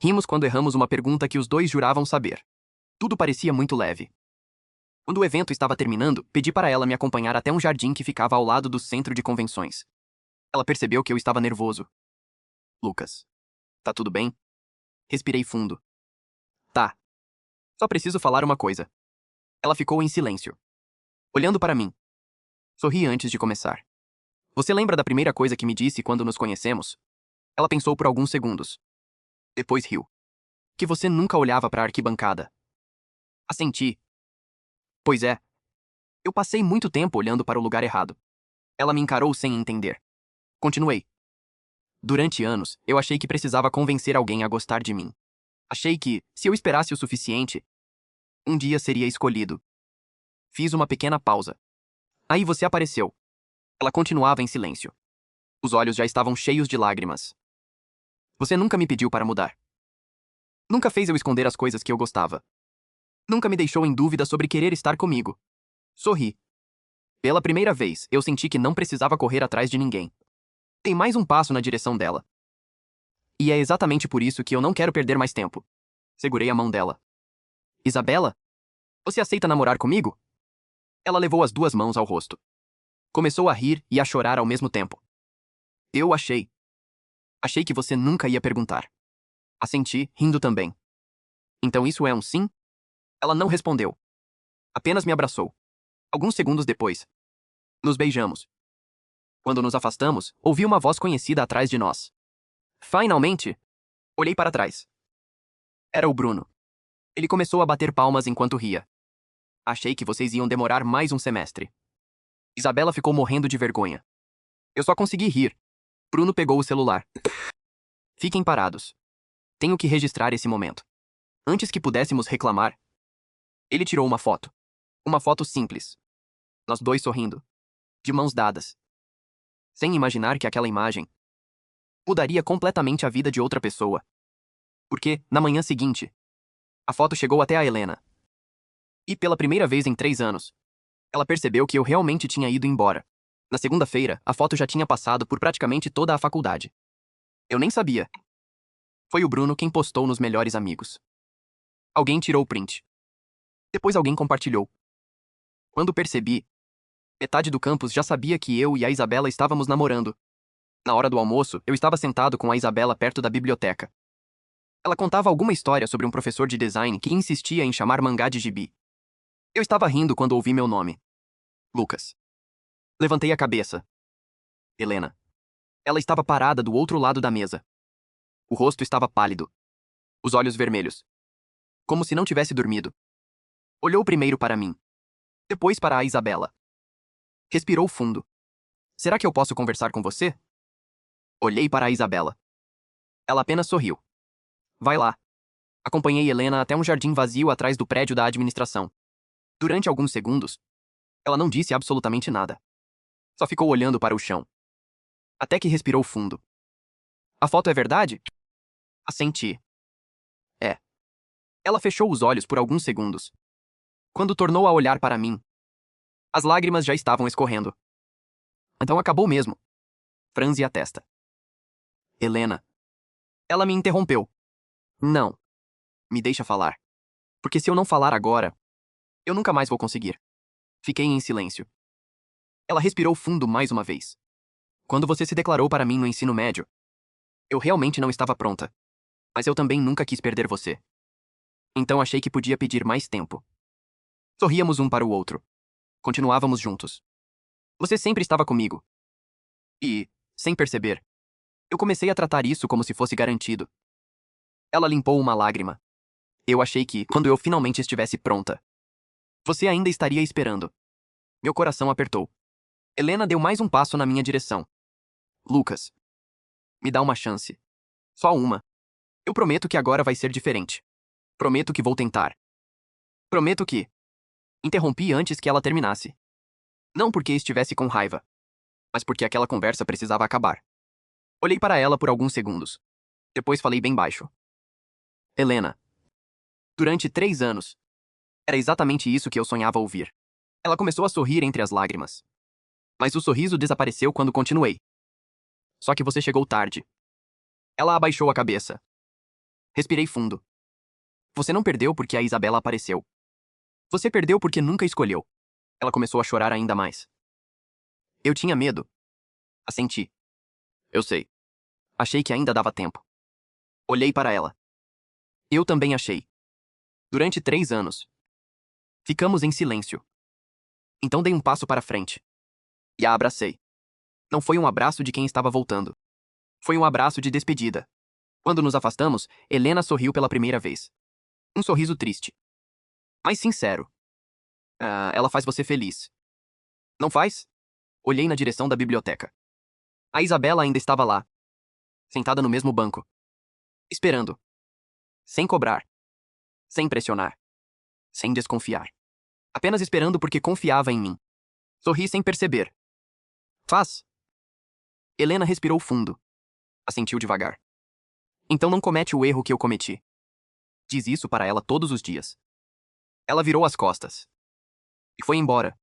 Rimos quando erramos uma pergunta que os dois juravam saber. Tudo parecia muito leve. Quando o evento estava terminando, pedi para ela me acompanhar até um jardim que ficava ao lado do centro de convenções. Ela percebeu que eu estava nervoso. Lucas. Tá tudo bem? Respirei fundo. Tá. Só preciso falar uma coisa. Ela ficou em silêncio, olhando para mim. Sorri antes de começar. Você lembra da primeira coisa que me disse quando nos conhecemos? Ela pensou por alguns segundos. Depois riu. que você nunca olhava para a arquibancada. Assenti. Pois é. Eu passei muito tempo olhando para o lugar errado. Ela me encarou sem entender. Continuei. Durante anos, eu achei que precisava convencer alguém a gostar de mim. Achei que, se eu esperasse o suficiente, um dia seria escolhido. Fiz uma pequena pausa. Aí você apareceu. Ela continuava em silêncio. Os olhos já estavam cheios de lágrimas. Você nunca me pediu para mudar. Nunca fez eu esconder as coisas que eu gostava. Nunca me deixou em dúvida sobre querer estar comigo. Sorri. Pela primeira vez, eu senti que não precisava correr atrás de ninguém. Dei mais um passo na direção dela. E é exatamente por isso que eu não quero perder mais tempo. Segurei a mão dela. Isabela? Você aceita namorar comigo? Ela levou as duas mãos ao rosto. Começou a rir e a chorar ao mesmo tempo. Eu achei. Achei que você nunca ia perguntar. Assenti, rindo também. Então isso é um sim? Ela não respondeu. Apenas me abraçou. Alguns segundos depois, nos beijamos. Quando nos afastamos, ouvi uma voz conhecida atrás de nós. Finalmente! Olhei para trás. Era o Bruno. Ele começou a bater palmas enquanto ria. Achei que vocês iam demorar mais um semestre. Isabela ficou morrendo de vergonha. Eu só consegui rir. Bruno pegou o celular. Fiquem parados. Tenho que registrar esse momento. Antes que pudéssemos reclamar, ele tirou uma foto. Uma foto simples. Nós dois sorrindo. De mãos dadas. Sem imaginar que aquela imagem mudaria completamente a vida de outra pessoa. Porque, na manhã seguinte, a foto chegou até a Helena. E pela primeira vez em 3 anos, ela percebeu que eu realmente tinha ido embora. Na segunda-feira, a foto já tinha passado por praticamente toda a faculdade. Eu nem sabia. Foi o Bruno quem postou nos Melhores Amigos. Alguém tirou o print. Depois alguém compartilhou. Quando percebi, metade do campus já sabia que eu e a Isabela estávamos namorando. Na hora do almoço, eu estava sentado com a Isabela perto da biblioteca. Ela contava alguma história sobre um professor de design que insistia em chamar mangá de gibi. Eu estava rindo quando ouvi meu nome. Lucas. Levantei a cabeça. Helena. Ela estava parada do outro lado da mesa. O rosto estava pálido. Os olhos vermelhos. Como se não tivesse dormido. Olhou primeiro para mim. Depois para a Isabela. Respirou fundo. Será que eu posso conversar com você? Olhei para a Isabela. Ela apenas sorriu. Vai lá. Acompanhei Helena até um jardim vazio atrás do prédio da administração. Durante alguns segundos, ela não disse absolutamente nada. Só ficou olhando para o chão. Até que respirou fundo. A foto é verdade? Assenti. É. Ela fechou os olhos por alguns segundos. Quando tornou a olhar para mim, as lágrimas já estavam escorrendo. Então acabou mesmo. Franzi a testa. Helena. Ela me interrompeu. Não. Me deixa falar. Porque se eu não falar agora, eu nunca mais vou conseguir. Fiquei em silêncio. Ela respirou fundo mais uma vez. Quando você se declarou para mim no ensino médio, eu realmente não estava pronta. Mas eu também nunca quis perder você. Então achei que podia pedir mais tempo. Sorríamos um para o outro. Continuávamos juntos. Você sempre estava comigo. E, sem perceber, eu comecei a tratar isso como se fosse garantido. Ela limpou uma lágrima. Eu achei que, quando eu finalmente estivesse pronta, você ainda estaria esperando. Meu coração apertou. Helena deu mais um passo na minha direção. Lucas. Me dá uma chance. Só uma. Eu prometo que agora vai ser diferente. Prometo que vou tentar. Prometo que... Interrompi antes que ela terminasse. Não porque estivesse com raiva, mas porque aquela conversa precisava acabar. Olhei para ela por alguns segundos. Depois falei bem baixo. Helena. Durante 3 anos. Era exatamente isso que eu sonhava ouvir. Ela começou a sorrir entre as lágrimas. Mas o sorriso desapareceu quando continuei. Só que você chegou tarde. Ela abaixou a cabeça. Respirei fundo. Você não perdeu porque a Isabela apareceu. Você perdeu porque nunca escolheu. Ela começou a chorar ainda mais. Eu tinha medo. Assenti. Eu sei. Achei que ainda dava tempo. Olhei para ela. Eu também achei. Durante 3 anos. Ficamos em silêncio. Então dei um passo para frente. E a abracei. Não foi um abraço de quem estava voltando. Foi um abraço de despedida. Quando nos afastamos, Helena sorriu pela primeira vez. Um sorriso triste. Mas sincero. Ela faz você feliz. Não faz? Olhei na direção da biblioteca. A Isabela ainda estava lá, sentada no mesmo banco. Esperando. Sem cobrar. Sem pressionar. Sem desconfiar. Apenas esperando porque confiava em mim. Sorri sem perceber. Faz. Helena respirou fundo. Assentiu devagar. Então não comete o erro que eu cometi. Diz isso para ela todos os dias. Ela virou as costas. E foi embora.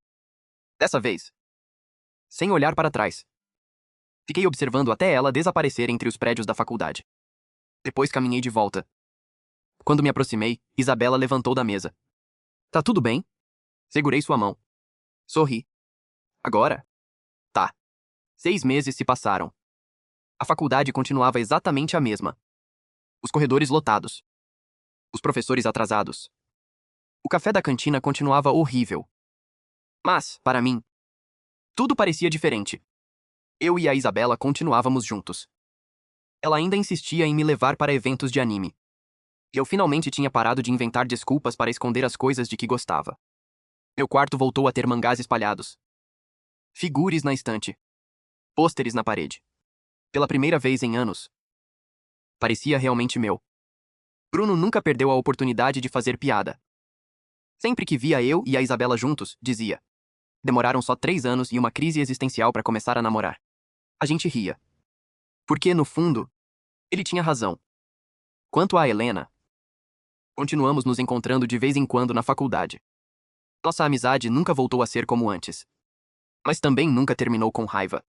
Dessa vez. Sem olhar para trás. Fiquei observando até ela desaparecer entre os prédios da faculdade. Depois caminhei de volta. Quando me aproximei, Isabela levantou da mesa. Tá tudo bem? Segurei sua mão. Sorri. Agora? Tá. 6 meses se passaram. A faculdade continuava exatamente a mesma. Os corredores lotados. Os professores atrasados. O café da cantina continuava horrível. Mas, para mim, tudo parecia diferente. Eu e a Isabela continuávamos juntos. Ela ainda insistia em me levar para eventos de anime. E eu finalmente tinha parado de inventar desculpas para esconder as coisas de que gostava. Meu quarto voltou a ter mangás espalhados. Figures na estante. Pôsteres na parede. Pela primeira vez em anos. Parecia realmente meu. Bruno nunca perdeu a oportunidade de fazer piada. Sempre que via eu e a Isabela juntos, dizia. Demoraram só 3 anos e uma crise existencial para começar a namorar. A gente ria. Porque, no fundo, ele tinha razão. Quanto a Helena, continuamos nos encontrando de vez em quando na faculdade. Nossa amizade nunca voltou a ser como antes. Mas também nunca terminou com raiva.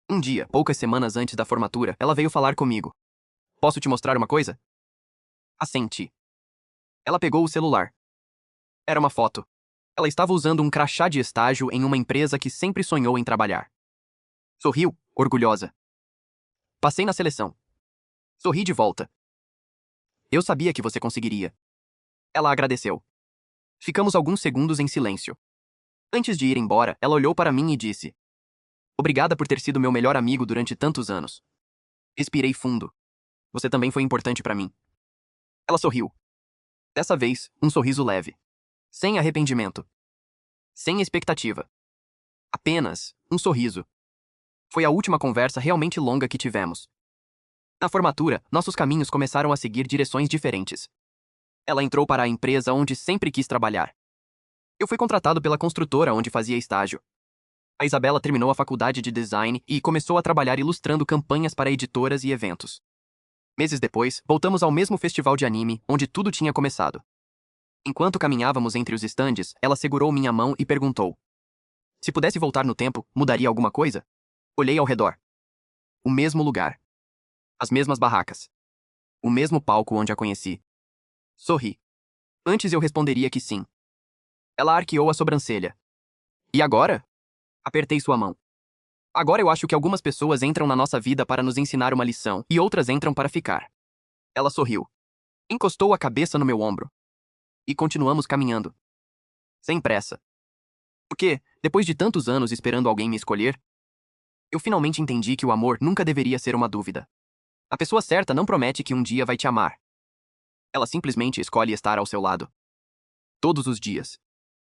Um dia, poucas semanas antes da formatura, ela veio falar comigo. Posso te mostrar uma coisa? Assenti. Ela pegou o celular. Era uma foto. Ela estava usando um crachá de estágio em uma empresa que sempre sonhou em trabalhar. Sorriu, orgulhosa. Passei na seleção. Sorri de volta. Eu sabia que você conseguiria. Ela agradeceu. Ficamos alguns segundos em silêncio. Antes de ir embora, ela olhou para mim e disse: Obrigada por ter sido meu melhor amigo durante tantos anos. Respirei fundo. Você também foi importante para mim. Ela sorriu. Dessa vez, um sorriso leve. Sem arrependimento. Sem expectativa. Apenas um sorriso. Foi a última conversa realmente longa que tivemos. Na formatura, nossos caminhos começaram a seguir direções diferentes. Ela entrou para a empresa onde sempre quis trabalhar. Eu fui contratado pela construtora onde fazia estágio. A Isabela terminou a faculdade de design e começou a trabalhar ilustrando campanhas para editoras e eventos. Meses depois, voltamos ao mesmo festival de anime onde tudo tinha começado. Enquanto caminhávamos entre os estandes, ela segurou minha mão e perguntou: Se pudesse voltar no tempo, mudaria alguma coisa? Olhei ao redor. O mesmo lugar. As mesmas barracas. O mesmo palco onde a conheci. Sorri. Antes eu responderia que sim. Ela arqueou a sobrancelha. E agora? Apertei sua mão. Agora eu acho que algumas pessoas entram na nossa vida para nos ensinar uma lição e outras entram para ficar. Ela sorriu. Encostou a cabeça no meu ombro. E continuamos caminhando. Sem pressa. Porque, depois de tantos anos esperando alguém me escolher, eu finalmente entendi que o amor nunca deveria ser uma dúvida. A pessoa certa não promete que um dia vai te amar. Ela simplesmente escolhe estar ao seu lado. Todos os dias.